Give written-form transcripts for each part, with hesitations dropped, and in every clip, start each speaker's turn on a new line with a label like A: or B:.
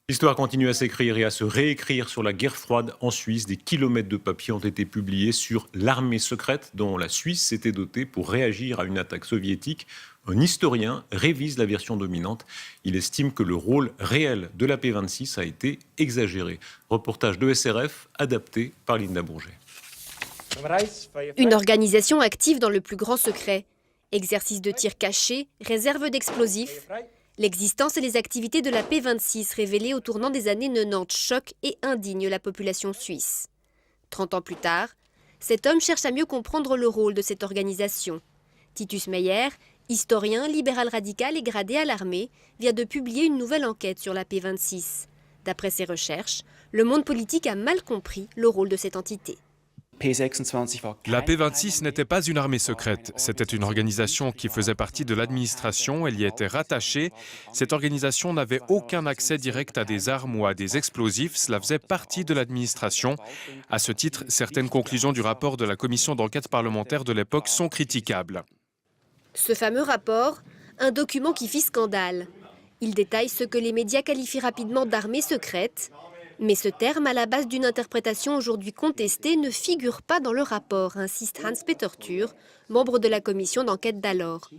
A: L'histoire continue à s'écrire et à se réécrire sur la guerre froide en Suisse. Des kilomètres de papiers ont été publiés sur l'armée secrète dont la Suisse s'était dotée pour réagir à une attaque soviétique. Un historien révise la version dominante. Il estime que le rôle réel de la P26 a été exagéré. Reportage de SRF adapté par Linda Bourget.
B: Une organisation active dans le plus grand secret. Exercice de tir caché, réserve d'explosifs. L'existence et les activités de la P26 révélées au tournant des années 90 choquent et indignent la population suisse. 30 ans plus tard, cet homme cherche à mieux comprendre le rôle de cette organisation. Titus Meyer, historien, libéral radical et gradé à l'armée, vient de publier une nouvelle enquête sur la P26. D'après ses recherches, le monde politique a mal compris le rôle de cette entité.
C: La P26 n'était pas une armée secrète, c'était une organisation qui faisait partie de l'administration, elle y était rattachée. Cette organisation n'avait aucun accès direct à des armes ou à des explosifs, cela faisait partie de l'administration. À ce titre, certaines conclusions du rapport de la commission d'enquête parlementaire de l'époque sont critiquables.
B: Ce fameux rapport, un document qui fit scandale. Il détaille ce que les médias qualifient rapidement d'armée secrète. Mais ce terme, à la base d'une interprétation aujourd'hui contestée, ne figure pas dans le rapport, insiste Hans-Peter Thür, membre de la commission d'enquête d'alors.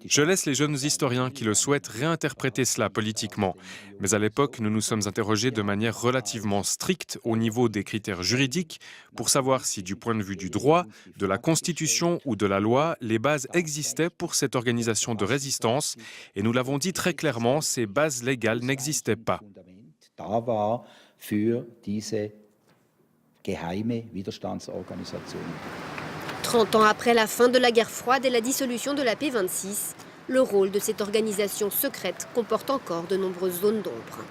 C: Je laisse les jeunes historiens qui le souhaitent réinterpréter cela politiquement. Mais à l'époque, nous nous sommes interrogés de manière relativement stricte au niveau des critères juridiques pour savoir si, du point de vue du droit, de la Constitution ou de la loi, les bases existaient pour cette organisation de résistance. Et nous l'avons dit très clairement, ces bases légales n'existaient pas.
B: 30 ans après la fin de la guerre froide et la dissolution de la P26, le rôle de cette organisation secrète comporte encore de nombreuses zones d'ombre.